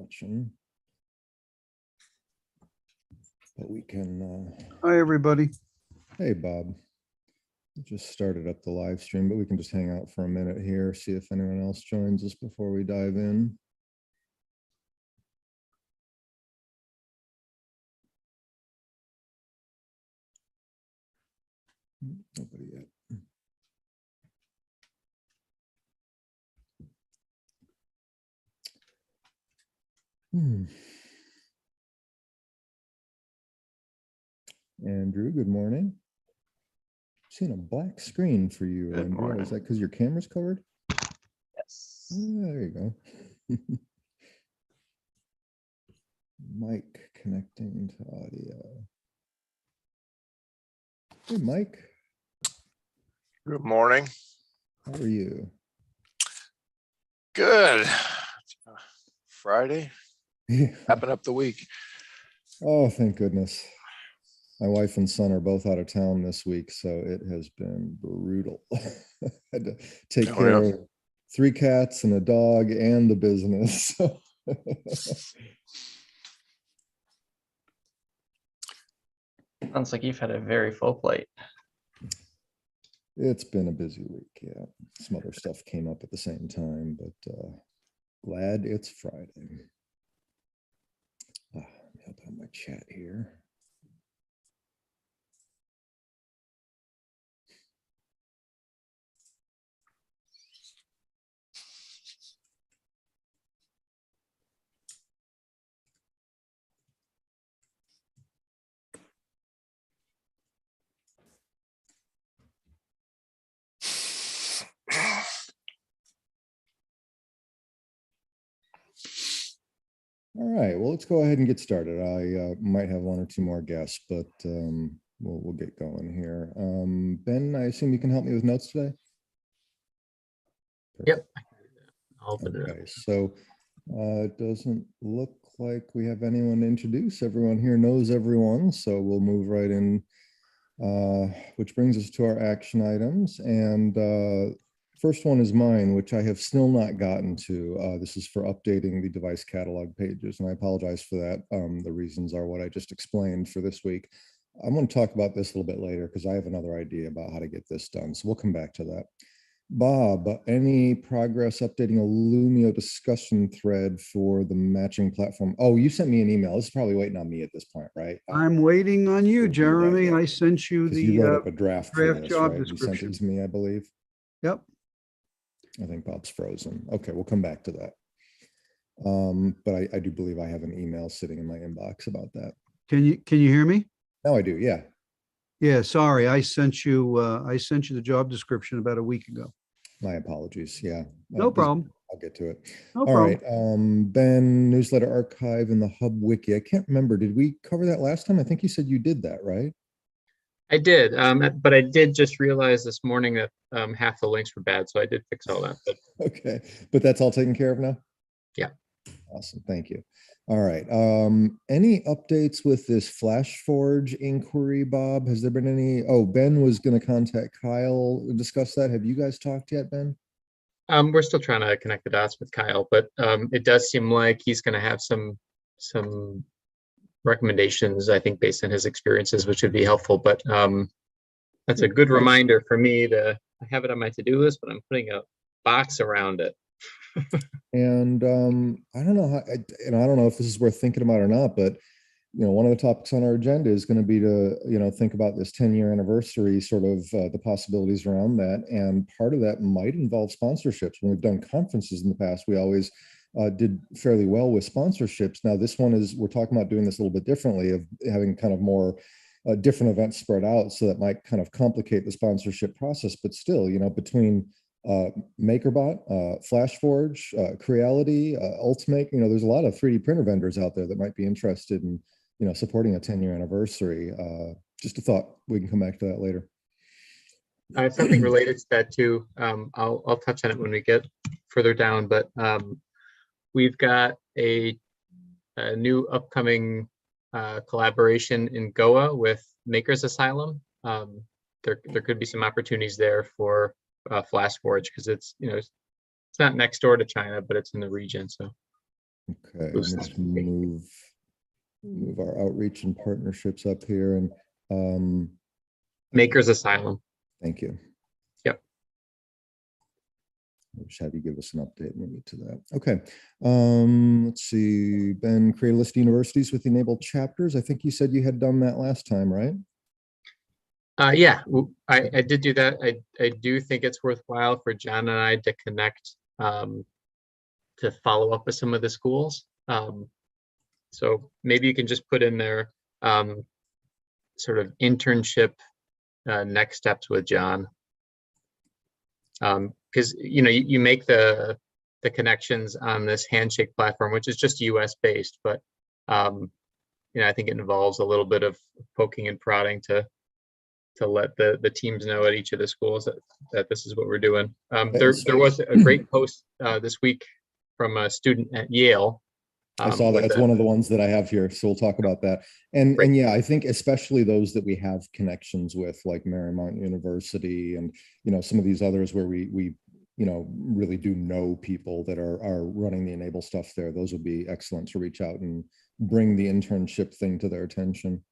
watching. But we can. Hi, everybody. Hey, Bob. We just started up the live stream, but we can just hang out for a minute here, see if anyone else joins us before we dive in. Nobody yet. Andrew, good morning. Seeing a black screen for you, Good Andrew. morning. Is that because your camera's covered? Yes. There you go. Mic connecting to audio. Hey, Mike. Good morning. How are you? Good. Friday, Yeah. wrapping up the week. Oh, thank goodness. My wife and son are both out of town this week, so it has been brutal. Had to take care of 3 cats and a dog and the business. Sounds like you've had a very full plate. It's been a busy week, yeah. Some other stuff came up at the same time, but glad it's Friday. Let me open my chat here. All right, well, let's go ahead and get started. I might have 1 or 2 more guests, but we'll get going here. Ben, I assume you can help me with notes today? Yep. I'll open it up. Okay, so it doesn't look like we have anyone to introduce. Everyone here knows everyone, so we'll move right in, which brings us to our action items. And first one is mine, which I have still not gotten to. This is for updating the device catalog pages, and I apologize for that. The reasons are what I just explained for this week. I'm going to talk about this a little bit later because I have another idea about how to get this done, so we'll come back to that. Bob, any progress updating a Lumio discussion thread for the matching platform? Oh, you sent me an email. This is probably waiting on me at this point, right? I'm waiting on you, We'll do that, Jeremy. yeah. I sent you 'Cause you wrote the up a draft for draft this, job right? You sent description. it to me, I believe. Yep. I think Bob's frozen. Okay, we'll come back to that. But I do believe I have an email sitting in my inbox about that. Can you hear me? Now I do, yeah. Yeah, sorry. I sent you the job description about a week ago. My apologies, yeah. No problem. I'll get to it. No All problem. right, Ben, newsletter archive in the Hub Wiki. I can't remember, did we cover that last time? I think you said you did that, right? I did, but I did just realize this morning that half the links were bad, so I did fix all that. But Okay, but that's all taken care of now? Yeah. Awesome, thank you. All right, any updates with this FlashForge inquiry, Bob? Has there been any? Oh, Ben was going to contact Kyle, discuss that. Have you guys talked yet, Ben? we're still trying to connect the dots with Kyle, but it does seem like he's going to have some recommendations, I think, based on his experiences, which would be helpful. But that's a good reminder for me to have it on my to-do list, but I'm putting a box around it. And I don't know how, I don't know if this is worth thinking about or not, but one of the topics on our agenda is going to be to think about this 10-year anniversary, sort of the possibilities around that, and part of that might involve sponsorships. When we've done conferences in the past, we always did fairly well with sponsorships. Now this one is, we're talking about doing this a little bit differently, of having kind of more different events spread out, so that might kind of complicate the sponsorship process. But still, between MakerBot, FlashForge, Creality, Ultimate, there's a lot of 3D printer vendors out there that might be interested in supporting a 10-year anniversary. Just a thought. We can come back to that later. Something related to that too. I'll touch on it when we get further down, but we've got a new upcoming collaboration in Goa with Makers Asylum. There could be some opportunities there for FlashForge, because it's it's not next door to China, but it's in the region. So Okay, let me Loose just lighting. move our outreach and partnerships up here, and Maker's Asylum. thank you. Yep. I'll just have you give us an update when we get to that. Okay. Let's see. Ben, create a list of universities with enabled chapters. I think you said you had done that last time, right? Yeah, I did do that. I do think it's worthwhile for John and I to connect to follow up with some of the schools. So maybe you can just put in there sort of internship next steps with John. Because you make the connections on this Handshake platform, which is just US based, but I think it involves a little bit of poking and prodding to let the teams know at each of the schools that this is what we're doing. There was a great post this week from a student at Yale. I saw that. It's one of the ones that I have here, so we'll talk about that. And yeah, I think especially those that we have connections with, like Marymount University, and some of these others where we really do know people that are running the Enable stuff there. Those would be excellent to reach out and bring the internship thing to their attention.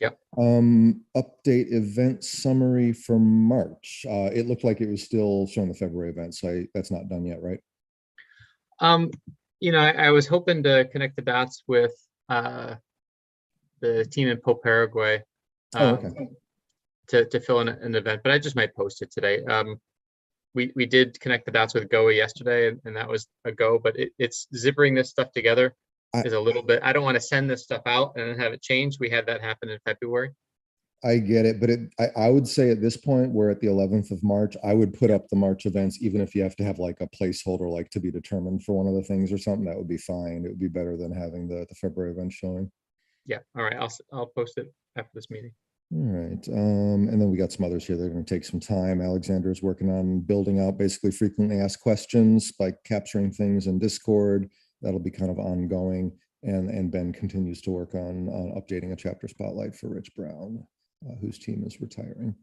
Yep. Update event summary from March. It looked like it was still showing the February event, so that's not done yet, right? I was hoping to connect the dots with the team in Po Paraguay to fill in an event, but I just might post it today. We did connect the dots with GOA yesterday, and that was a go, but it's zippering this stuff together is a little bit. I don't want to send this stuff out and then have it changed. We had that happen in February. I get it, but I would say at this point, we're at the 11th of March. I would put up the March events, even if you have to have like a placeholder, like to be determined for one of the things or something. That would be fine. It would be better than having the February event showing. Yeah. All right. I'll post it after this meeting. All right. And then we got some others here that are going to take some time. Alexander is working on building out basically frequently asked questions by capturing things in Discord. That'll be kind of ongoing. And Ben continues to work on updating a chapter spotlight for Rich Brown, whose team is retiring.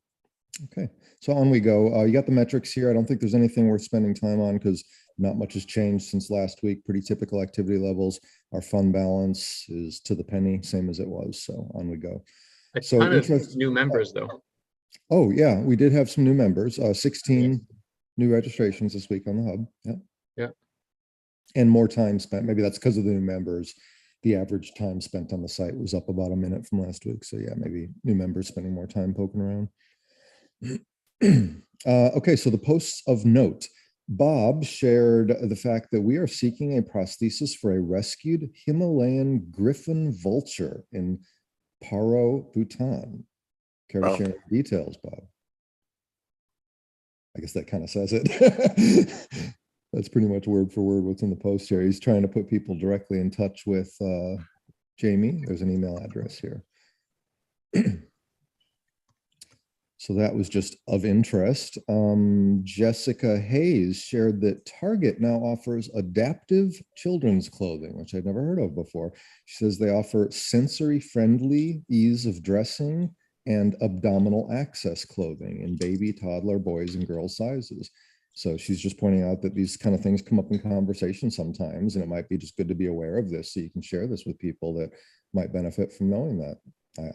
Okay, so on we go. You got the metrics here. I don't think there's anything worth spending time on because not much has changed since last week. Pretty typical activity levels. Our fund balance is to the penny, same as it was. So on we go. A ton of new members, though. Oh, yeah, we did have some new members. 16 new registrations this week on the hub. Yeah. Yeah. And more time spent. Maybe that's because of the new members. The average time spent on the site was up about a minute from last week. So yeah, maybe new members spending more time poking around. Okay, so the posts of note. Bob shared the fact that we are seeking a prosthesis for a rescued Himalayan griffon vulture in Paro, Bhutan. Care to share details, Bob? I guess that kind of says it. That's pretty much word for word what's in the post here. He's trying to put people directly in touch with Jamie. There's an email address here. So that was just of interest. Jessica Hayes shared that Target now offers adaptive children's clothing, which I'd never heard of before. She says they offer sensory-friendly ease of dressing and abdominal access clothing in baby, toddler, boys, and girls sizes. So she's just pointing out that these kind of things come up in conversation sometimes, and it might be just good to be aware of this so you can share this with people that might benefit from knowing that.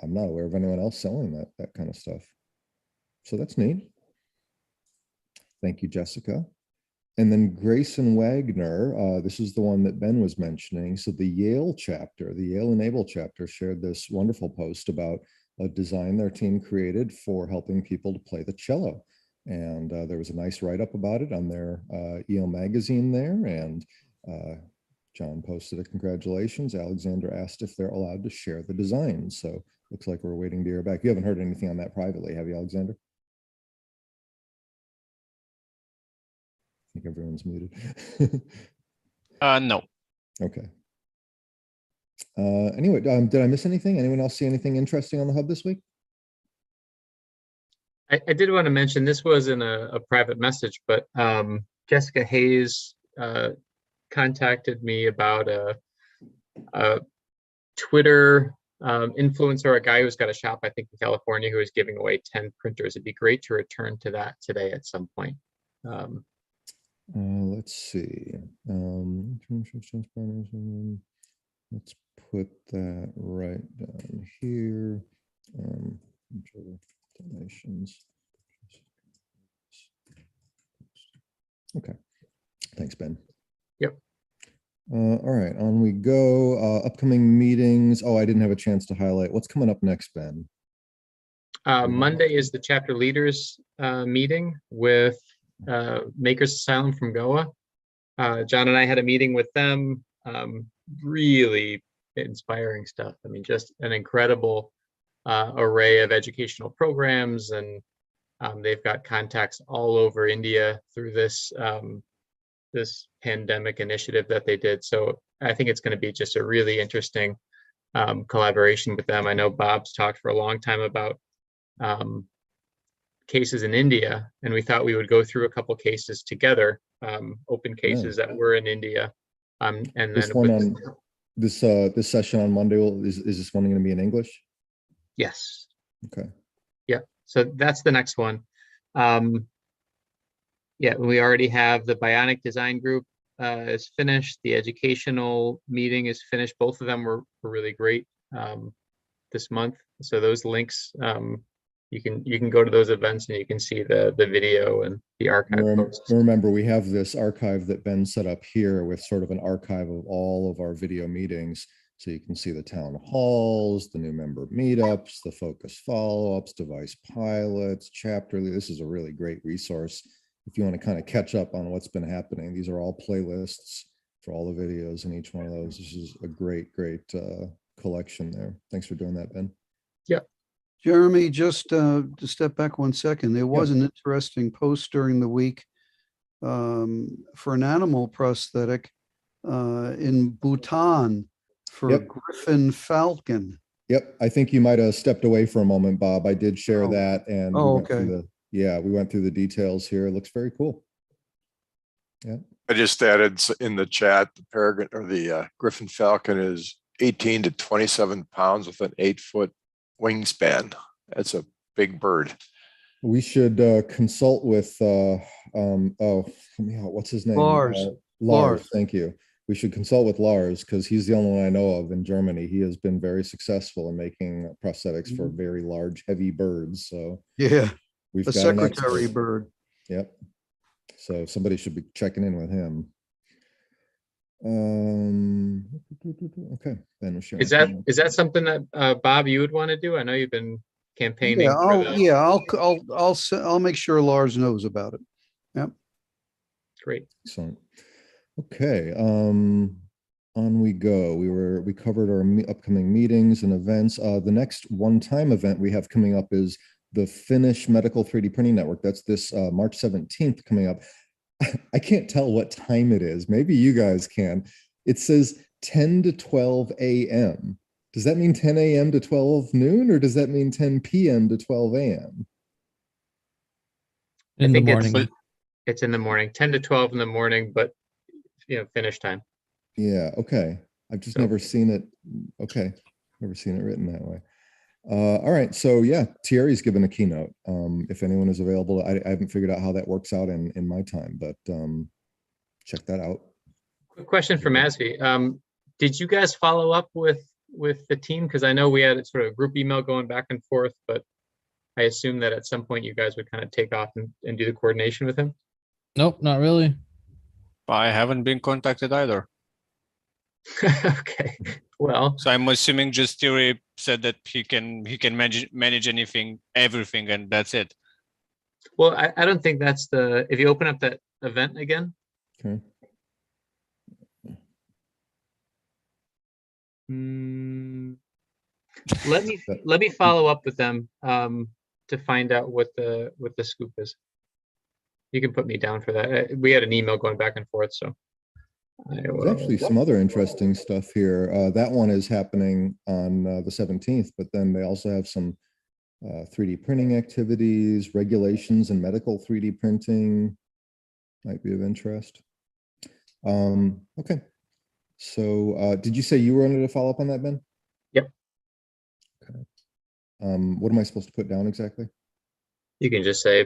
I'm not aware of anyone else selling that kind of stuff. So that's neat. Thank you, Jessica. And then Grayson Wagner, this is the one that Ben was mentioning. So the Yale chapter, the Yale Enable chapter shared this wonderful post about a design their team created for helping people to play the cello. And there was a nice write-up about it on their EL magazine there. And John posted a congratulations. Alexander asked if they're allowed to share the design. So looks like we're waiting to hear back. You haven't heard anything on that privately, have you, Alexander? I think everyone's muted. No. Okay. Anyway, did I miss anything? Anyone else see anything interesting on the hub this week? I did want to mention, this was in a private message, but Jessica Hayes contacted me about a Twitter influencer, a guy who's got a shop, I think in California, who is giving away 10 printers. It'd be great to return to that today at some point. Let's see. Let's put that right down here. Donations. Okay, thanks, Ben. Yep. All right, on we go. Upcoming meetings. Oh, I didn't have a chance to highlight. What's coming up next, Ben? Monday is the chapter leaders meeting with Makers Asylum from Goa. John and I had a meeting with them. Really inspiring stuff. I mean, just an incredible array of educational programs, and they've got contacts all over India through this this pandemic initiative that they did. So I think it's going to be just a really interesting collaboration with them. I know Bob's talked for a long time about cases in India, and we thought we would go through a couple cases together, open cases that were in India. And This then one with, on this session on Monday is this one going to be in English? yes, Okay. yeah. So that's the next one. Yeah, we already have the Bionic Design Group is finished. The educational meeting is finished. Both of them were really great this month. So those links, you can go to those events and you can see the video and the archive posts. Remember, we have this archive that Ben set up here with sort of an archive of all of our video meetings. So you can see the town halls, the new member meetups, the focus follow-ups, device pilots, chapter. This is a really great resource if you want to kind of catch up on what's been happening. These are all playlists for all the videos in each one of those. This is a great collection there. Thanks for doing that, Ben. Yeah. Jeremy, just to step back 1 second, there was an interesting post during the week for an animal prosthetic in Bhutan for Griffin Falcon. Yep, I think you might have stepped away for a moment, Bob. I did share that, and we went through we went through the details here. It looks very cool. Yeah. I just added in the chat, the peregrine or the Griffin Falcon is 18 to 27 pounds with an 8-foot wingspan. That's a big bird. We should consult with what's his name? Lars. Thank you. We should consult with Lars because he's the only one I know of in Germany. He has been very successful in making prosthetics for very large, heavy birds. So yeah, we've a got secretary bird. Yep. So somebody should be checking in with him. Okay. Ben, Is that something that Bob, you would want to do? I know you've been campaigning. I'll make sure Lars knows about it. Yep. Great. Excellent. Okay. On we go. We covered our upcoming meetings and events. The next one-time event we have coming up is the Finnish Medical 3D Printing Network. That's this March 17th coming up. I can't tell what time it is. Maybe you guys can. It says 10 to 12 a.m. Does that mean 10 a.m. to 12 noon, or does that mean 10 p.m. to 12 a.m.? In the morning. It's in the morning, 10 to 12 in the morning, but finish time. Yeah. Okay. I've just never seen it. Okay. Never seen it written that way. All right. So yeah, Thierry's given a keynote. If anyone is available, I haven't figured out how that works out in my time, but check that out. Quick question for Masvi. Did you guys follow up with the team? Because I know we had sort of a group email going back and forth, but I assume that at some point you guys would kind of take off and do the coordination with him. Nope, not really. I haven't been contacted either. Okay, well. So I'm assuming just Thierry said that he can manage everything, and that's it. Well, I don't think that's if you open up that event again. Okay. Let me follow up with them to find out what the scoop is. You can put me down for that. We had an email going back and forth, so. There's actually some other interesting stuff here. That one is happening on the 17th, but then they also have some 3D printing activities, regulations and medical 3D printing might be of interest. Okay. So did you say you wanted to follow up on that, Ben? Yep. Okay. What am I supposed to put down exactly? You can just say,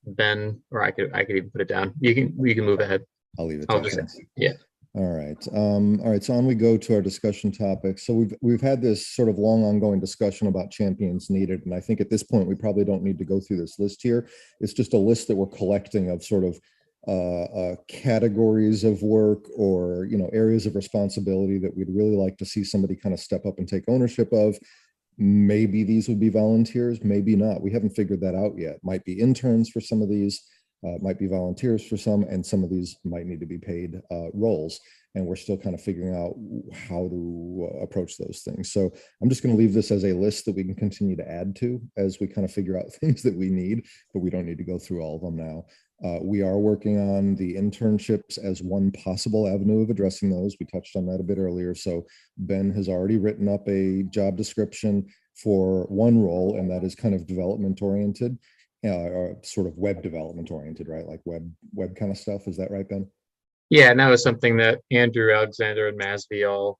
Ben, or I could even put it down. You can move ahead. I'll leave it I'll there. just, Thanks. yeah. All right. All right. So on we go to our discussion topics. So we've had this sort of long ongoing discussion about champions needed. And I think at this point, we probably don't need to go through this list here. It's just a list that we're collecting of sort of categories of work or, areas of responsibility that we'd really like to see somebody kind of step up and take ownership of. Maybe these would be volunteers, maybe not. We haven't figured that out yet. Might be interns for some of these. Might be volunteers for some, and some of these might need to be paid roles. And we're still kind of figuring out how to approach those things. So I'm just going to leave this as a list that we can continue to add to as we kind of figure out things that we need, but we don't need to go through all of them now. We are working on the internships as one possible avenue of addressing those. We touched on that a bit earlier. So Ben has already written up a job description for one role, and that is kind of development oriented. Or sort of web development oriented, right? Like web kind of stuff. Is that right, Ben? Yeah, and that was something that Andrew, Alexander, and Masby all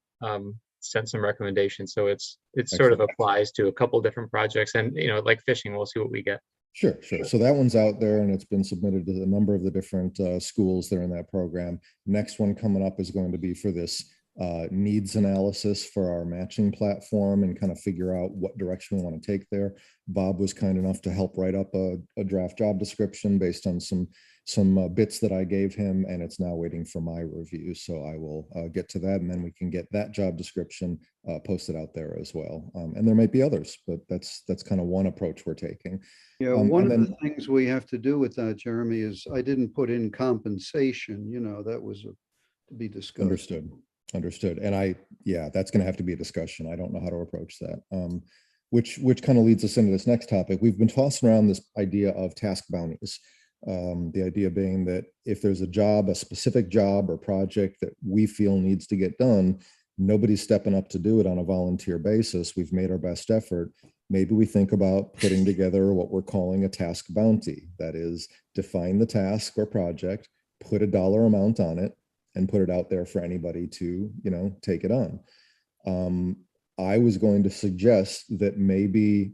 sent some recommendations. So it's sort of applies to a couple different projects, and like fishing, we'll see what we get. Sure. So that one's out there and it's been submitted to a number of the different schools that are in that program. Next one coming up is going to be for this needs analysis for our matching platform and kind of figure out what direction we want to take there. Bob was kind enough to help write up a draft job description based on some bits that I gave him, and it's now waiting for my review. So I will get to that, and then we can get that job description posted out there as well. And there might be others, but that's kind of one approach we're taking. Yeah, one of the things we have to do with that, Jeremy, is I didn't put in compensation, that was to be discussed. Understood. And that's going to have to be a discussion. I don't know how to approach that. Which kind of leads us into this next topic. We've been tossing around this idea of task bounties. The idea being that if there's a specific job or project that we feel needs to get done, nobody's stepping up to do it on a volunteer basis. We've made our best effort. Maybe we think about putting together what we're calling a task bounty. That is, define the task or project, put a dollar amount on it, and put it out there for anybody to, take it on. I was going to suggest that maybe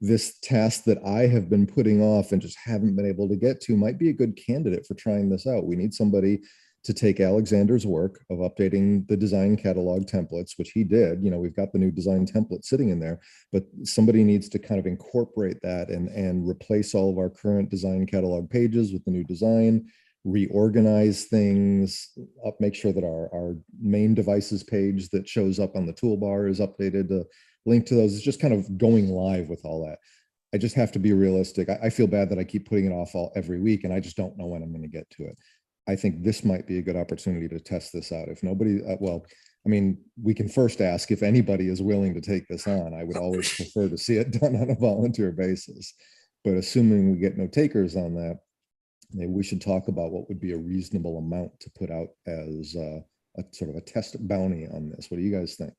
this task that I have been putting off and just haven't been able to get to might be a good candidate for trying this out. We need somebody to take Alexander's work of updating the design catalog templates, which he did. We've got the new design template sitting in there, but somebody needs to kind of incorporate that and replace all of our current design catalog pages with the new design, reorganize things up, make sure that our main devices page that shows up on the toolbar is updated to link to those. It's just kind of going live with all that. I just have to be realistic. I feel bad that I keep putting it off every week, and I just don't know when I'm going to get to it. I think this might be a good opportunity to test this out. If nobody, we can first ask if anybody is willing to take this on. I would always prefer to see it done on a volunteer basis, but assuming we get no takers on that, maybe we should talk about what would be a reasonable amount to put out as a sort of a test bounty on this. What do you guys think?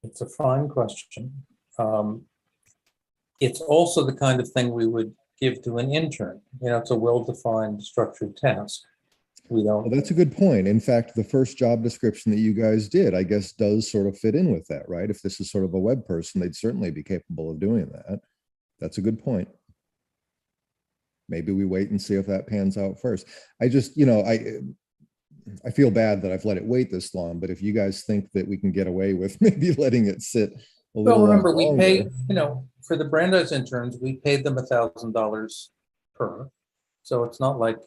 It's a fine question. It's also the kind of thing we would give to an intern. It's a well-defined structured task. Well, that's a good point. In fact, the first job description that you guys did, I guess, does sort of fit in with that, right? If this is sort of a web person, they'd certainly be capable of doing that. That's a good point. Maybe we wait and see if that pans out first. I just, I feel bad that I've let it wait this long, but if you guys think that we can get away with maybe letting it sit a little well, remember, we longer. paid, for the Brandeis interns, we paid them $1,000 per. So it's not like,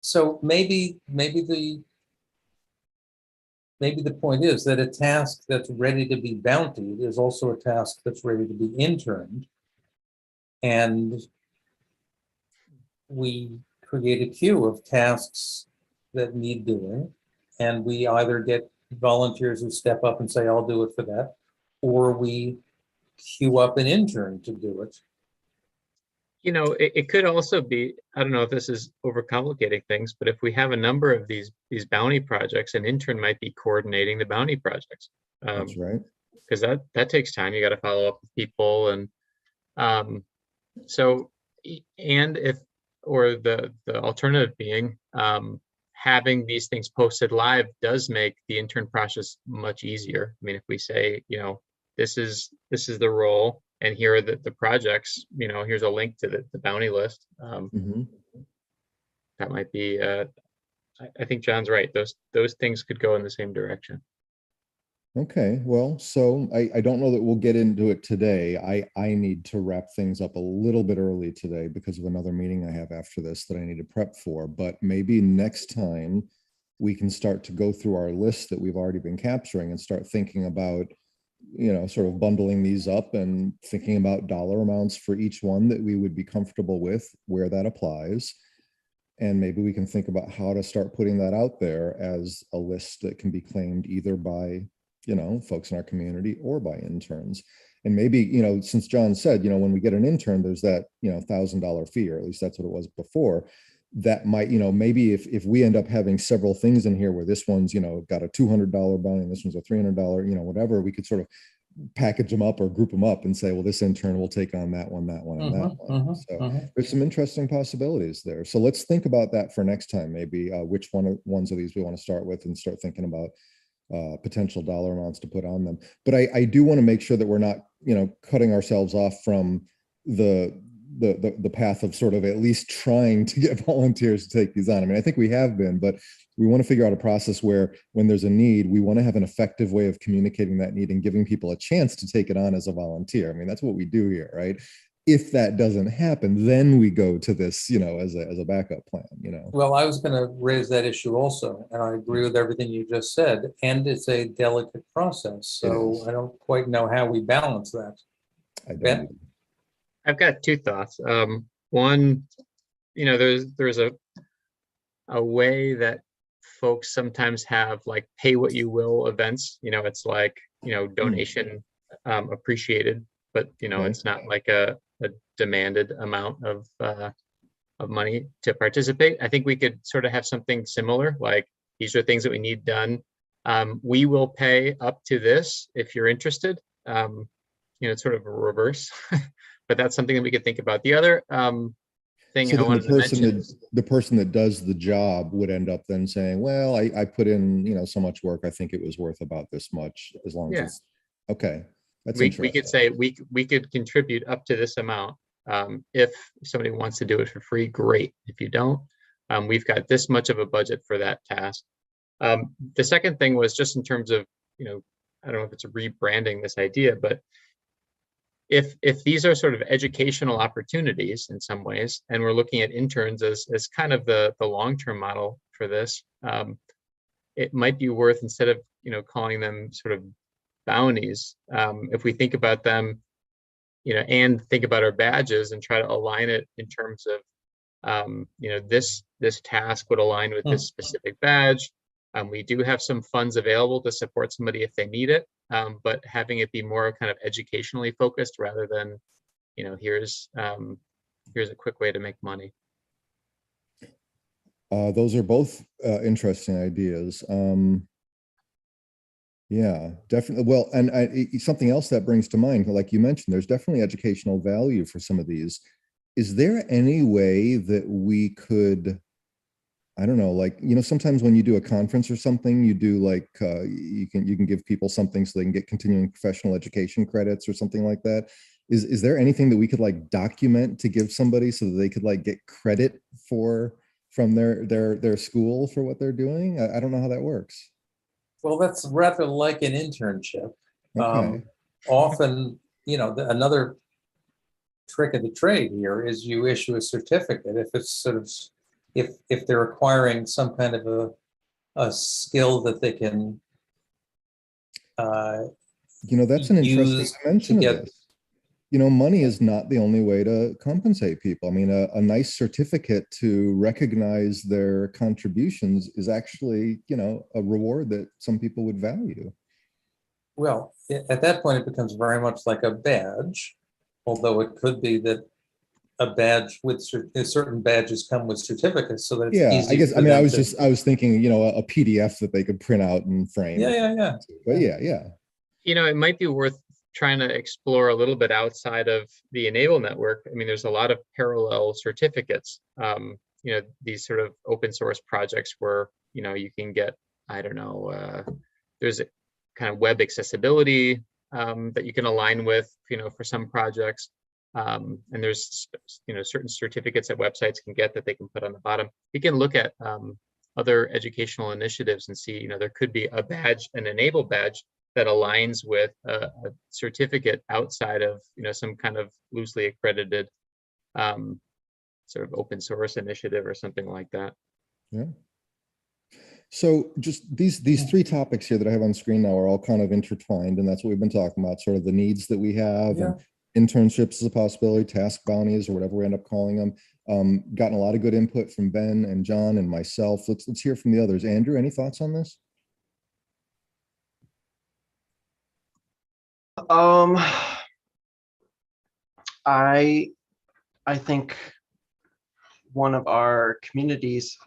so maybe the point is that a task that's ready to be bountied is also a task that's ready to be interned. And we create a queue of tasks that need doing, and we either get volunteers who step up and say, I'll do it for that, or we queue up an intern to do it. It could also be, I don't know if this is overcomplicating things, but if we have a number of these bounty projects, an intern might be coordinating the bounty projects. That's right. Because that takes time. You got to follow up with people, and the alternative being having these things posted live does make the intern process much easier. I mean, if we say, this is the role, and here are the projects, here's a link to the bounty list. Mhm. That might be, I think John's right. Those things could go in the same direction. Okay, well, so I don't know that we'll get into it today. I need to wrap things up a little bit early today because of another meeting I have after this that I need to prep for. But maybe next time we can start to go through our list that we've already been capturing and start thinking about, sort of bundling these up and thinking about dollar amounts for each one that we would be comfortable with, where that applies. And maybe we can think about how to start putting that out there as a list that can be claimed either by folks in our community or by interns. And maybe, since John said, when we get an intern, there's that, $1,000 fee, or at least that's what it was before. That might, maybe if we end up having several things in here where this one's, got a $200 bounty and this one's a $300, whatever, we could sort of package them up or group them up and say, well, this intern will take on that one, and that one. So there's some interesting possibilities there. So let's think about that for next time, maybe which ones of these we want to start with and start thinking about potential dollar amounts to put on them. But I do want to make sure that we're not, cutting ourselves off from the path of sort of at least trying to get volunteers to take these on. I mean, I think we have been, but we want to figure out a process where when there's a need, we want to have an effective way of communicating that need and giving people a chance to take it on as a volunteer. I mean, that's what we do here, right? If that doesn't happen, then we go to this, as a backup plan, Well, I was going to raise that issue also, and I agree with everything you just said, and it's a delicate process. So I don't quite know how we balance that. I don't Ben? either. I've got two thoughts. One, there's a way that folks sometimes have like pay what you will events. It's like, donation appreciated, but it's not like a demanded amount of money to participate. I think we could sort of have something similar, like these are things that we need done. We will pay up to this if you're interested. It's sort of a reverse, but that's something that we could think about. The other thing So I wanted to mention, the person that does the job would end up then saying, well, I put in, so much work. I think it was worth about this much, as long as it's okay. That's we interesting. could say we could contribute up to this amount. If somebody wants to do it for free, great. If you don't, we've got this much of a budget for that task. The second thing was just in terms of, I don't know if it's rebranding this idea, but if these are sort of educational opportunities in some ways, and we're looking at interns as kind of the long-term model for this, it might be worth, instead of calling them sort of bounties, if we think about them, and think about our badges and try to align it in terms of, this task would align with this specific badge. We do have some funds available to support somebody if they need it, but having it be more kind of educationally focused rather than, here's a quick way to make money. Those are both interesting ideas. Yeah, definitely. Well, and something else that brings to mind, like you mentioned, there's definitely educational value for some of these. Is there any way that we could, I don't know, like, sometimes when you do a conference or something, you do like, you can give people something so they can get continuing professional education credits or something like that. Is there anything that we could like document to give somebody so that they could like get credit from their school for what they're doing? I don't know how that works. Well, that's rather like an internship. Okay. Often, another trick of the trade here is you issue a certificate if it's sort of, if they're acquiring some kind of a skill that they can that's an interesting use dimension to of get. this. Money is not the only way to compensate people. I mean, a nice certificate to recognize their contributions is actually, a reward that some people would value. Well, at that point, it becomes very much like a badge, although it could be that a badge with certain badges come with certificates, so that it's easy. I guess, I mean, I was thinking, a PDF that they could print out and frame. Yeah. But yeah. It might be worth trying to explore a little bit outside of the e-NABLE network. I mean, there's a lot of parallel certificates, these sort of open source projects where, you can get, I don't know, there's a kind of web accessibility that you can align with, for some projects. And there's, certain certificates that websites can get that they can put on the bottom. You can look at other educational initiatives and see, there could be a badge, an e-NABLE badge that aligns with a certificate outside of, some kind of loosely accredited sort of open source initiative or something like that. Yeah. So just these three topics here that I have on screen now are all kind of intertwined, and that's what we've been talking about, sort of the needs that we have, Yeah. and internships as a possibility, task bounties, or whatever we end up calling them. Gotten a lot of good input from Ben and John and myself. Let's hear from the others. Andrew, any thoughts on this? I think one of our community's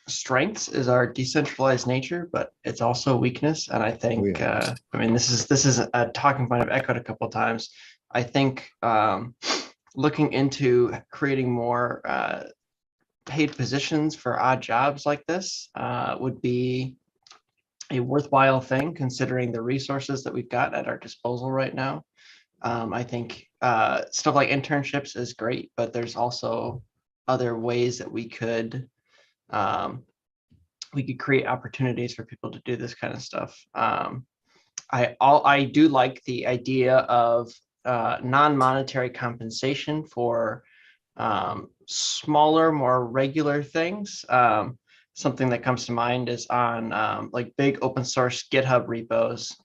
strengths is our decentralized nature, but it's also a weakness. And I think, I mean, this is a talking point I've echoed a couple of times. I think looking into creating more paid positions for odd jobs like this would be a worthwhile thing, considering the resources that we've got at our disposal right now. I think stuff like internships is great, but there's also other ways that we could create opportunities for people to do this kind of stuff. I do like the idea of non-monetary compensation for smaller, more regular things. Something that comes to mind is on like big open source GitHub repos.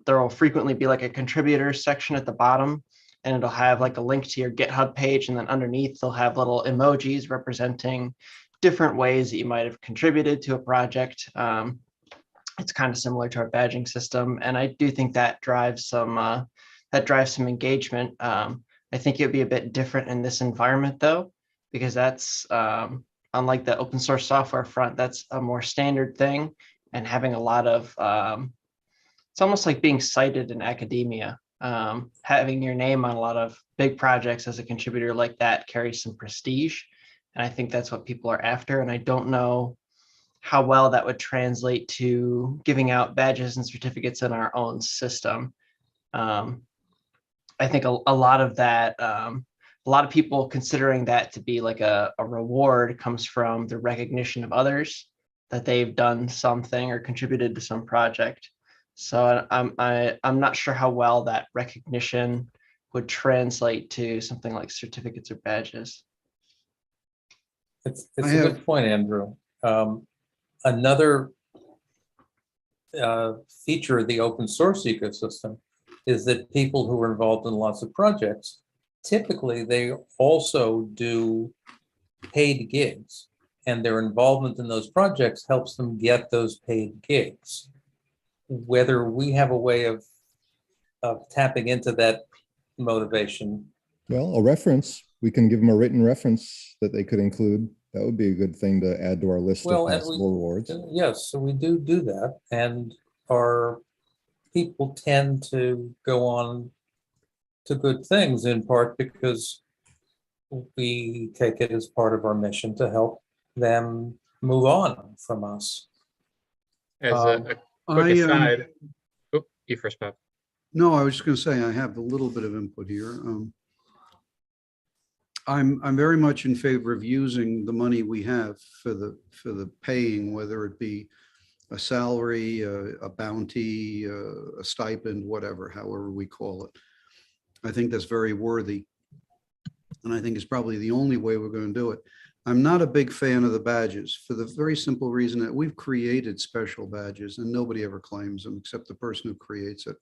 There will frequently be like a contributor section at the bottom, and it'll have like a link to your GitHub page, and then underneath they'll have little emojis representing different ways that you might have contributed to a project. It's kind of similar to our badging system, and I do think that drives some engagement. I think it would be a bit different in this environment though, because that's unlike the open source software front, that's a more standard thing, and having a lot of it's almost like being cited in academia. Having your name on a lot of big projects as a contributor like that carries some prestige. And I think that's what people are after. And I don't know how well that would translate to giving out badges and certificates in our own system. I think a lot of that, a lot of people considering that to be like a reward comes from the recognition of others that they've done something or contributed to some project. So I'm not sure how well that recognition would translate to something like certificates or badges. It's a good point, Andrew. Another feature of the open source ecosystem is that people who are involved in lots of projects, typically they also do paid gigs, and their involvement in those projects helps them get those paid gigs. Whether we have a way of tapping into that motivation. Well, a reference, we can give them a written reference that they could include. That would be a good thing to add to our list of possible rewards. Yes, so we do that, and our people tend to go on to good things in part because we take it as part of our mission to help them move on from us. As a quick aside, oh, you first, Bob. No, I was just going to say I have a little bit of input here. I'm very much in favor of using the money we have for the paying, whether it be a salary, a bounty, a stipend, whatever, however we call it. I think that's very worthy, and I think it's probably the only way we're going to do it. I'm not a big fan of the badges for the very simple reason that we've created special badges and nobody ever claims them except the person who creates it.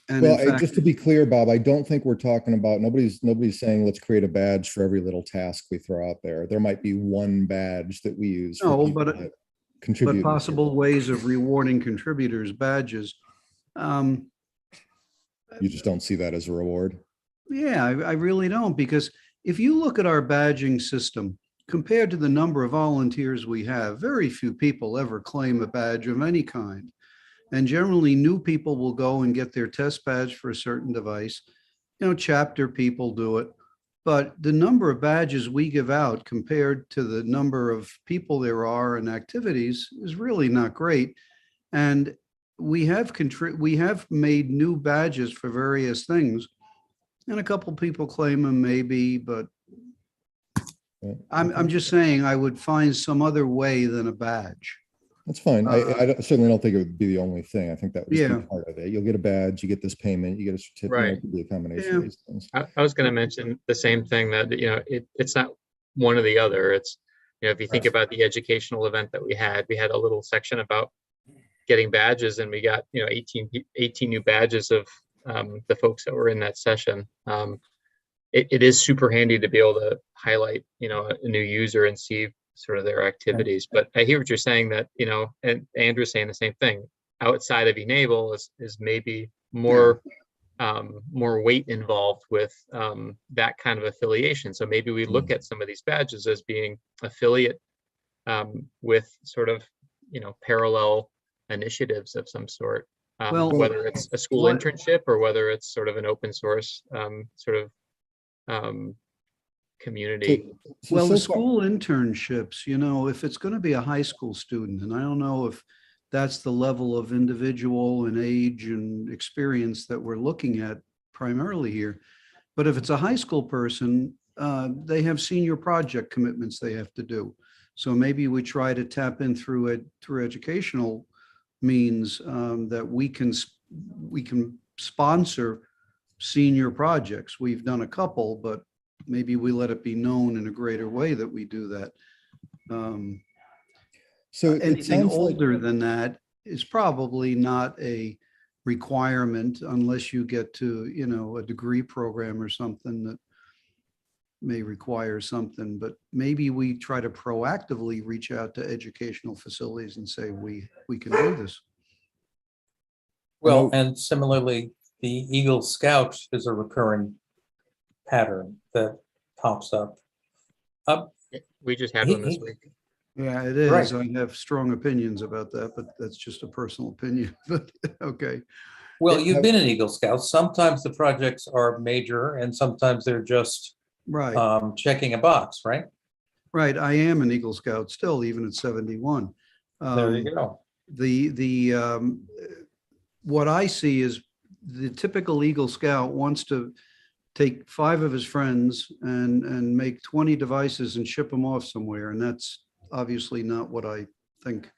And well, fact, just to be clear, Bob, I don't think we're talking about nobody's saying let's create a badge for every little task we throw out there. There might be one badge that we use. No, for but contribute. possible ways of rewarding contributors badges. You just don't see that as a reward. Yeah, I really don't, because if you look at our badging system compared to the number of volunteers we have, very few people ever claim a badge of any kind. And generally new people will go and get their test badge for a certain device. You know, chapter people do it. But the number of badges we give out compared to the number of people there are and activities is really not great. And we have made new badges for various things. And a couple people claim them maybe, but Yeah. I'm just saying I would find some other way than a badge. That's fine. Certainly don't think it would be the only thing. I think that would just Yeah. be part of it. You'll get a badge, you get this payment, you get a certificate. Right. It could be a combination Yeah. of these things. I was going to mention the same thing, that, you know, it's not one or the other. It's, you know, if you think about the educational event that we had a little section about getting badges, and we got, you know, 18 new badges of the folks that were in that session. It is super handy to be able to highlight, you know, a new user and see sort of their activities. But I hear what you're saying, that, you know, and Andrew's saying the same thing. Outside of e-NABLE is maybe more more weight involved with that kind of affiliation. So maybe we look at some of these badges as being affiliate with sort of, you know, parallel initiatives of some sort. Well, whether it's a school what- internship or whether it's sort of an open source sort of community. Well, So the far- school internships, you know, if it's going to be a high school student, and I don't know if that's the level of individual and age and experience that we're looking at primarily here. But if it's a high school person, they have senior project commitments they have to do. So maybe we try to tap in through educational means that we can sponsor senior projects. We've done a couple, but maybe we let it be known in a greater way that we do that. So it Anything sounds like, older than that is probably not a requirement unless you get to, you know, a degree program or something that may require something, but maybe we try to proactively reach out to educational facilities and say, we can do this. Well, No. and similarly, the Eagle Scout is a recurring pattern that pops up. We just had He- one this he- week. Yeah, it is. Right. I have strong opinions about that, but that's just a personal opinion, but okay. Well, you've been an Eagle Scout. Sometimes the projects are major and sometimes they're just Right, checking a box, right? right. I am an Eagle Scout still, even at 71. There you go. What I see is the typical Eagle Scout wants to take 5 of his friends and make 20 devices and ship them off somewhere. And that's obviously not what I think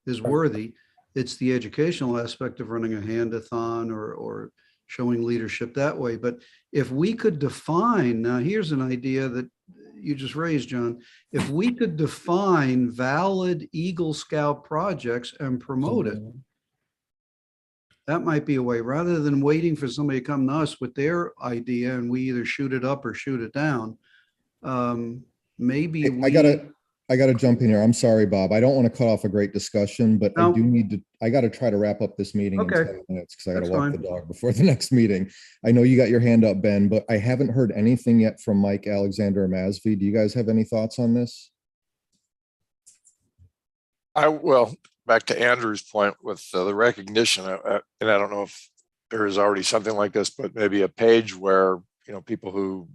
is worthy. It's the educational aspect of running a handathon or showing leadership that way. But if we could define, now here's an idea that you just raised, John. If we could define valid Eagle Scout projects and promote it, that might be a way, rather than waiting for somebody to come to us with their idea and we either shoot it up or shoot it down. Maybe Hey, I gotta jump in here. I'm sorry, Bob. I don't want to cut off a great discussion, but I No. do need to, I got to try to wrap up this meeting in Okay. 10 minutes because I got to That's walk the fine. dog before the next meeting. I know you got your hand up, Ben, but I haven't heard anything yet from Mike, Alexander, or Masvi. Do you guys have any thoughts on this? Well, back to Andrew's point with the recognition, and I don't know if there is already something like this, but maybe a page where, you know, people who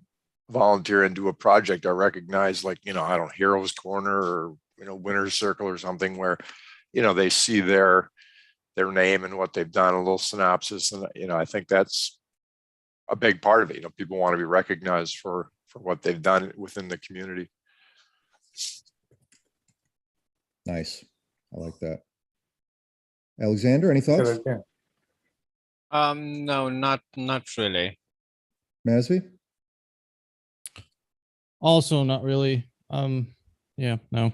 volunteer and do a project are recognized, like, you know, I don't know, Heroes Corner or, you know, Winner's Circle or something where, you know, they see their name and what they've done, a little synopsis. And, you know, I think that's a big part of it. You know, people want to be recognized for what they've done within the community. Nice. I like that. Alexander, any thoughts? Good idea. No, not really. Masvi? Also, not really. Yeah, no. Let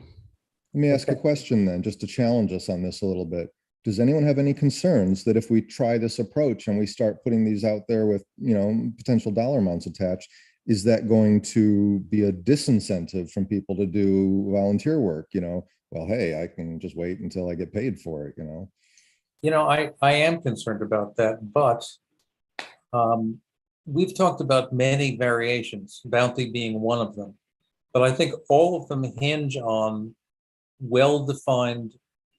me ask a question then, just to challenge us on this a little bit. Does anyone have any concerns that if we try this approach and we start putting these out there with, you know, potential dollar amounts attached, is that going to be a disincentive from people to do volunteer work? You know, well, hey, I can just wait until I get paid for it, you know? You know, I am concerned about that, but we've talked about many variations, bounty being one of them. But I think all of them hinge on well-defined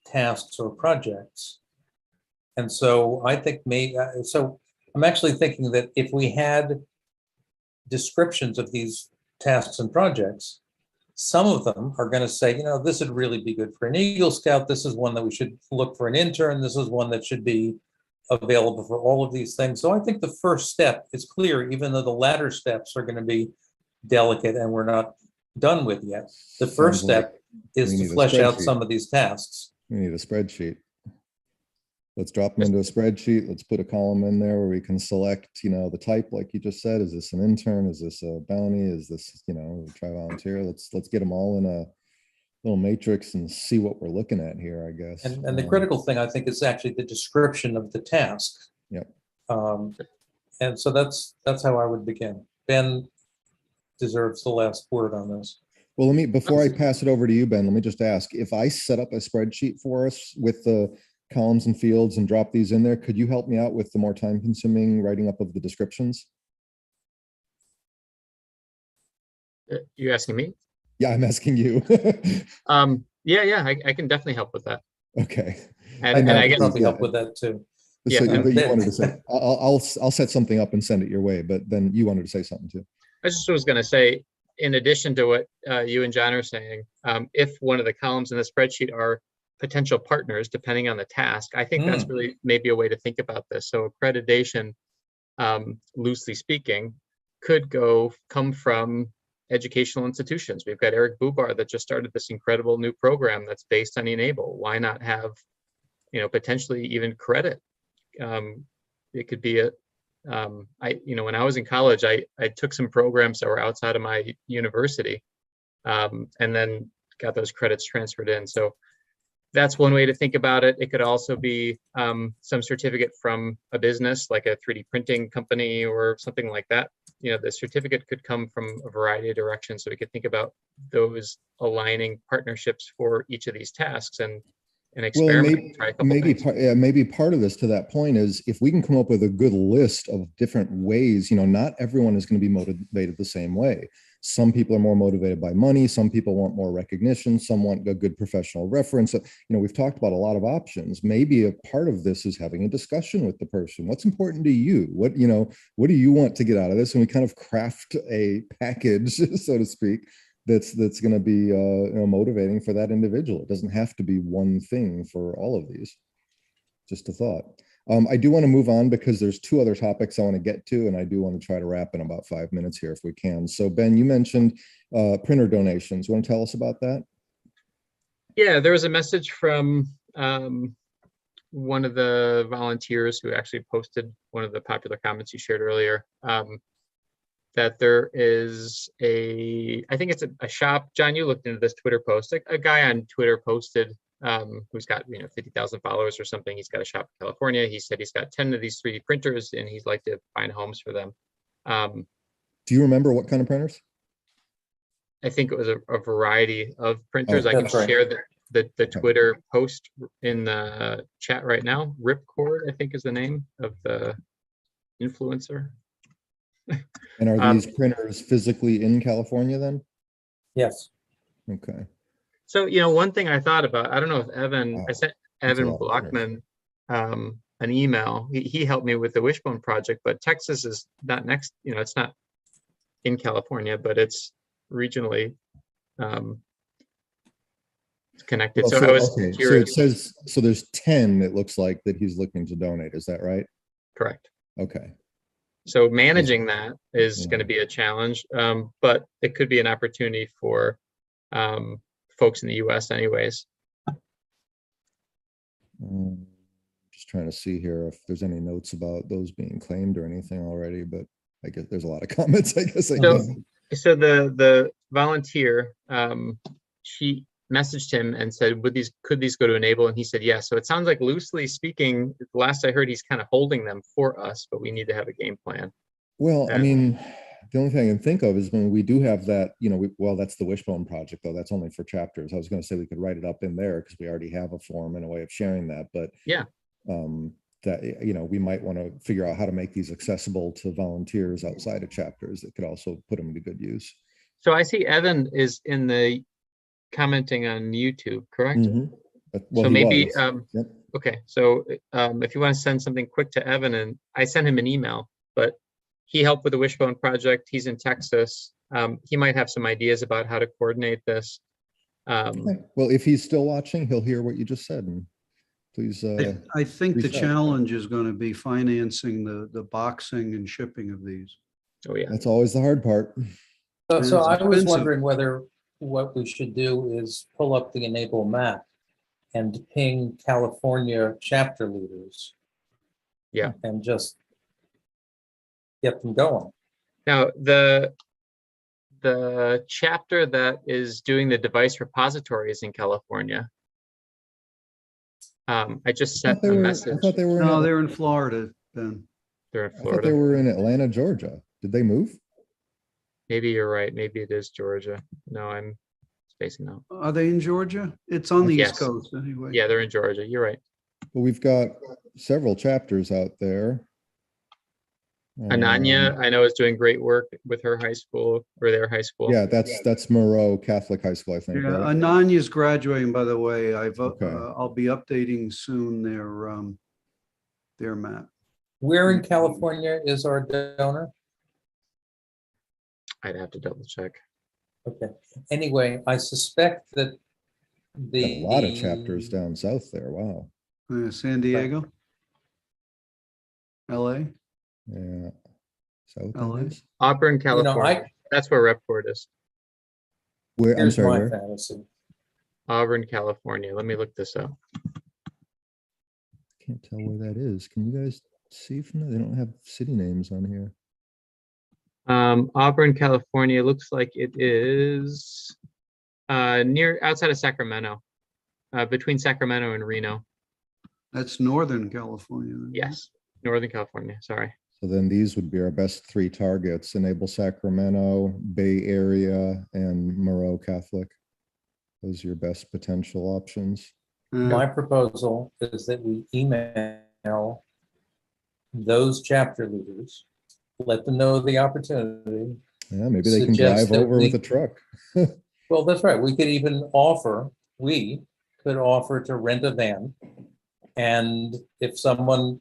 tasks or projects. And so I think so I'm actually thinking that if we had descriptions of these tasks and projects, Some of them are going to say, this would really be good for an Eagle Scout. This is one that we should look for an intern. This is one that should be available for all of these things. So I think the first step is clear, even though the latter steps are going to be delicate and we're not done with yet. The first Sounds like step is we to need a flesh out spreadsheet. some of these tasks. We need a spreadsheet. Let's drop them into a spreadsheet. Let's put a column in there where we can select, the type, like you just said. Is this an intern? Is this a bounty? Is this, try volunteer? Let's get them all in a little matrix and see what we're looking at here, I guess. And the critical thing, I think, is actually the description of the task. Yep. And so that's how I would begin. Ben deserves the last word on this. Well, before I pass it over to you, Ben, let me just ask, if I set up a spreadsheet for us with the columns and fields and drop these in there, could you help me out with the more time consuming writing up of the descriptions? You asking me? Yeah, I'm asking you. Yeah, I can definitely help with that. Okay. And I guess Probably help with that too. Yeah, So, and but you then- wanted to say, I'll set something up and send it your way, but then you wanted to say something too. I just was going to say, in addition to what you and John are saying, if one of the columns in the spreadsheet are potential partners, depending on the task, I think that's really maybe a way to think about this. So accreditation, loosely speaking, could come from educational institutions. We've got Eric Bubar that just started this incredible new program that's based on e-NABLE. Why not have, potentially even credit? It could be when I was in college, I took some programs that were outside of my university, and then got those credits transferred in. So that's one way to think about it. It could also be some certificate from a business like a 3D printing company or something like that. The certificate could come from a variety of directions. So we could think about those aligning partnerships for each of these tasks and experiment. And try a couple things. Maybe part of this, to that point, is if we can come up with a good list of different ways, not everyone is going to be motivated the same way. Some people are more motivated by money. Some people want more recognition. Some want a good professional reference. We've talked about a lot of options. Maybe a part of this is having a discussion with the person. What's important to you? What do you want to get out of this? And we kind of craft a package, so to speak, that's going to be motivating for that individual. It doesn't have to be one thing for all of these. Just a thought. I do want to move on because there's two other topics I want to get to, and I do want to try to wrap in about 5 minutes here if we can. So Ben, you mentioned printer donations. You want to tell us about that? Yeah, there was a message from one of the volunteers who actually posted one of the popular comments you shared earlier, that there is I think it's a shop. John, you looked into this Twitter post. A guy on Twitter posted, who's got 50,000 followers or something. He's got a shop in California. He said he's got 10 of these 3D printers and he'd like to find homes for them. Do you remember what kind of printers? I think it was a variety of printers. Oh, I can that's right. share the Twitter post in the chat right now. Ripcord, I think, is the name of the influencer. And are these printers physically in California then? Yes. Okay. So, one thing I thought about, I don't know if I sent That's a Evan lot of printers. Blockman an email. He helped me with the Wishbone project, but Texas is not next, it's not in California, but it's regionally connected. Well, So I was okay. So curious. it says, so there's 10, it looks like, that he's looking to donate. Is that right? Correct. Okay. So managing that is Yeah. going to be a challenge, but it could be an opportunity for folks in the US anyways. Just trying to see here if there's any notes about those being claimed or anything already, but I guess there's a lot of comments, I guess. So the volunteer, she messaged him and said, could these go to e-NABLE? And he said, yes. So it sounds like, loosely speaking, last I heard, he's kind of holding them for us, but we need to have a game plan. Well, I mean, the only thing I can think of is when we do have that, well, that's the Wishbone project, though. That's only for chapters. I was going to say we could write it up in there because we already have a form and a way of sharing that. But yeah, that, we might want to figure out how to make these accessible to volunteers outside of chapters that could also put them to good use. So I see Evan is in the commenting on YouTube, correct? Mm-hmm. Well, so maybe, yep. Okay. So if you want to send something quick to Evan, and I sent him an email, but he helped with the Wishbone project. He's in Texas. He might have some ideas about how to coordinate this. Okay. Well, if he's still watching, he'll hear what you just said, and please. I think the reach out. challenge is going to be financing the boxing and shipping of these. Oh, yeah. That's always the hard part. So It's I was expensive. wondering whether what we should do is pull up the e-NABLE map and ping California chapter leaders. Yeah. And just get them going. Now, the chapter that is doing the device repositories in California. I just sent a I message. thought they were. No, they're in Florida, Ben. They're in I thought they Florida. were in Atlanta, Georgia. Did they move? Maybe you're right. Maybe it is Georgia. No, I'm spacing out. Are they in Georgia? It's on the East Yes. Coast anyway. Yeah, they're in Georgia. You're right. Well, we've got several chapters out there. Ananya, I know, is doing great work with her high school or their high school. Yeah, that's Moreau Catholic High School, I think. Yeah, right? Ananya's graduating, by the way. Okay. I'll be updating soon their map. Where in California is our donor? I'd have to double check. Okay. Anyway, I suspect that Got the a lot of chapters down south there. Wow. San Diego, LA. Yeah. South. LA. that is? Auburn, You know, California. That's where Report is. Where? I'm here's sorry. my Where? fantasy. Auburn, California. Let me look this up. Can't tell where that is. Can you guys see from that? They don't have city names on here. Auburn, California. Looks like it is outside of Sacramento, between Sacramento and Reno. That's Northern California. then. Yes, Northern California. Sorry. So then these would be our best three targets: e-NABLE Sacramento, Bay Area, and Moreau Catholic. Those are your best potential options. My proposal is that we email those chapter leaders, let them know the opportunity. Yeah, maybe they can Suggest drive that over we- with a truck. Well, that's right. We could offer to rent a van. And if someone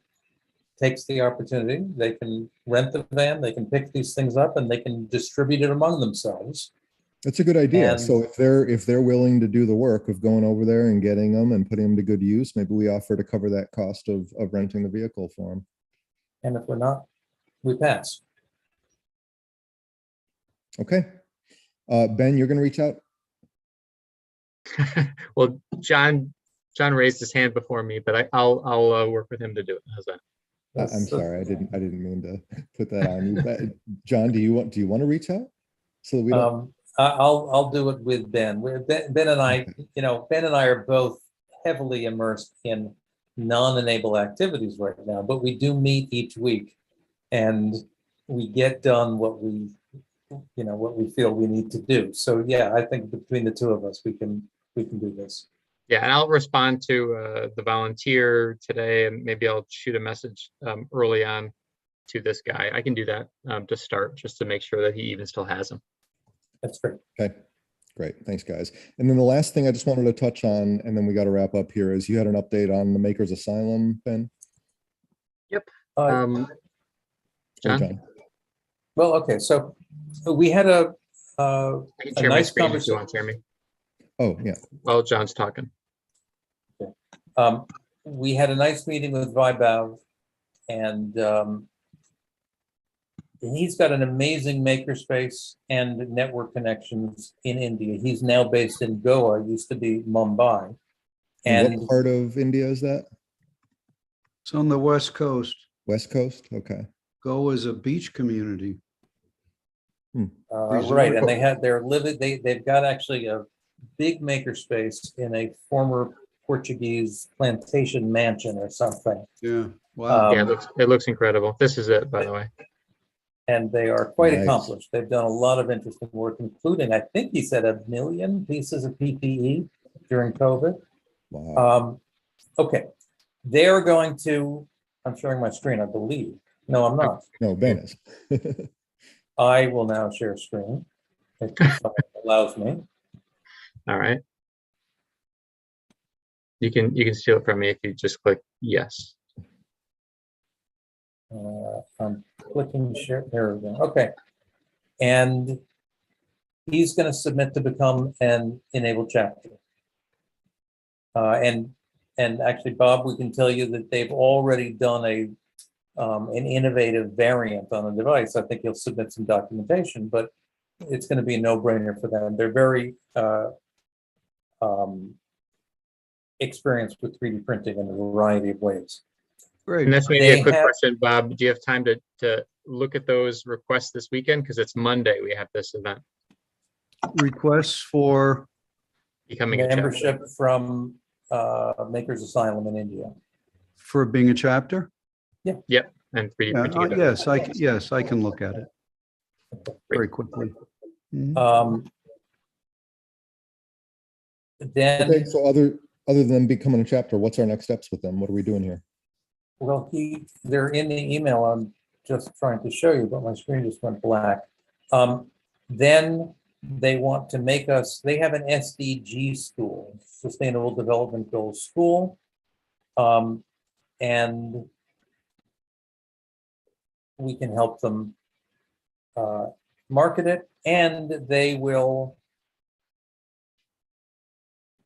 takes the opportunity, they can rent the van, they can pick these things up and they can distribute it among themselves. That's a good idea. And- So if they're willing to do the work of going over there and getting them and putting them to good use, maybe we offer to cover that cost of renting the vehicle for them. And if we're not, we pass. Okay. Ben, you're going to reach out? Well, John raised his hand before me, but I'll work with him to do it. How's that? I'm sorry, I didn't mean to put that on you. John, do you want to reach out so that we don't? I'll do it with Ben. Ben and I, Ben and I are both heavily immersed in non-e-NABLE activities right now, but we do meet each week and we get done what we feel we need to do. So yeah, I think between the two of us, we can do this. Yeah, and I'll respond to the volunteer today, and maybe I'll shoot a message early on to this guy. I can do that to start, just to make sure that he even still has them. That's great. Okay, great. Thanks, guys. And then the last thing I just wanted to touch on, and then we got to wrap up here, is you had an update on the Maker's Asylum, Ben? Uh, Or John? Well, okay, so we had a I can share my nice screen if you conversation. want to hear me. Oh, yeah. While John's talking. We had a nice meeting with Vibav, and he's got an amazing makerspace and network connections in India. He's now based in Goa, used to be Mumbai. And And what part of India is that? It's on the West Coast. West Coast? Okay. Goa is a beach community. right, and they've got actually a big makerspace in a former Portuguese plantation mansion or something. Yeah. Wow. Yeah, it looks incredible. This is it, by the way. And they are quite Nice. accomplished. They've done a lot of interesting work, including, I think he said, 1 million pieces of PPE during COVID. Wow. Okay, they're going to, I'm sharing my screen, I believe. No, I'm not. No, Ben is. I will now share screen. If someone allows me. All right. You can steal it from me if you just click yes. I'm clicking share. There we go. Okay. And he's going to submit to become an enabled chapter. And actually, Bob, we can tell you that they've already done an innovative variant on a device. I think he'll submit some documentation, but it's going to be a no-brainer for them. They're very experienced with 3D printing in a variety of ways. Great. And that's maybe They a quick have- question, Bob. Do you have time to look at those requests this weekend? Because it's Monday, we have this event. Requests for, Becoming a chapter. Membership from Makers Asylum in India. for being a chapter? And 3D Yeah, printing. event. yes, I can look at it very quickly. Mhm. Then, Okay, so other than becoming a chapter, what's our next steps with them? What are we doing here? well, they're in the email I'm just trying to show you, but my screen just went black. Then they want to make us, they have an SDG school, Sustainable Development Goals school. And we can help them market it, and they will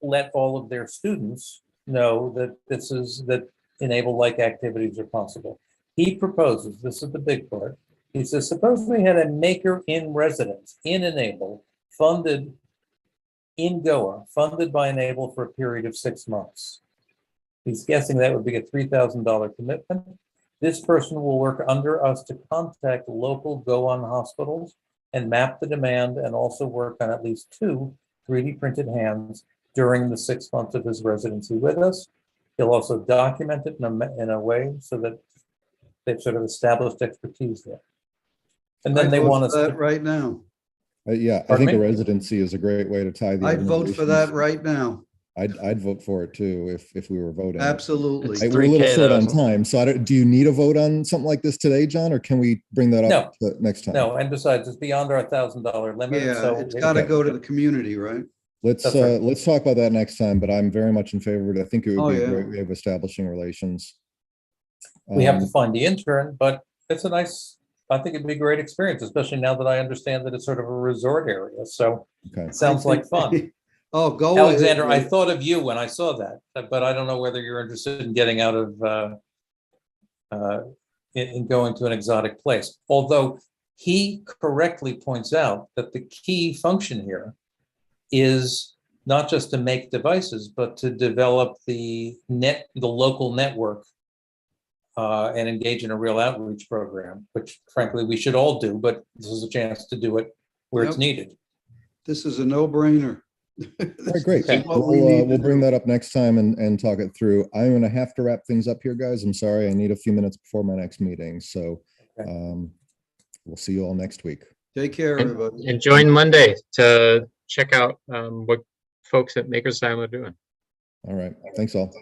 let all of their students know that that enable-like activities are possible. He proposes, this is the big part, he says, suppose we had a maker in residence in Enable, funded in Goa, funded by Enable for a period of 6 months. He's guessing that would be a $3,000 commitment. This person will work under us to contact local Goan hospitals and map the demand, and also work on at least 2 3D printed hands during the 6 months of his residency with us. He'll also document it in a way so that they've sort of established expertise there. And then I'd they vote want for us that to, right now. Yeah, I Pardon think a me? residency is a great way to tie the. I'd vote for that organizations. right now. I'd vote for it too, if we were voting. Absolutely. Hey, we're a little 3K short though, on isn't it? time, so do you need a vote on something like this today, John, or can we bring that up next time? no, and besides, it's beyond our $1,000 limit. Yeah, So it's got to Okay. go to the community, right? Let's That's right. let's talk about that next time, but I'm very much in favor of it. I think it would Oh, be a yeah. great way of establishing relations. we have to Um, find the intern, but it's a nice, I think it'd be a great experience, especially now that I understand that it's sort of a resort area. So Okay. it sounds like fun. Oh, go. Alexander, I ahead. thought of you when I saw that, but I don't know whether you're interested in getting out of in going to an exotic place. Although he correctly points out that the key function here is not just to make devices, but to develop the local network and engage in a real outreach program, which frankly we should all do, but this is a chance to do it where it's Yep. needed. This is a no-brainer. All right, great. This is what we need to We'll bring do. that up next time and talk it through. I'm going to have to wrap things up here, guys. I'm sorry. I need a few minutes before my next meeting. So Okay. we'll see you all next week. Take care, everybody. And join Monday to check out what folks at Makers Asylum are doing. All right. Thanks all.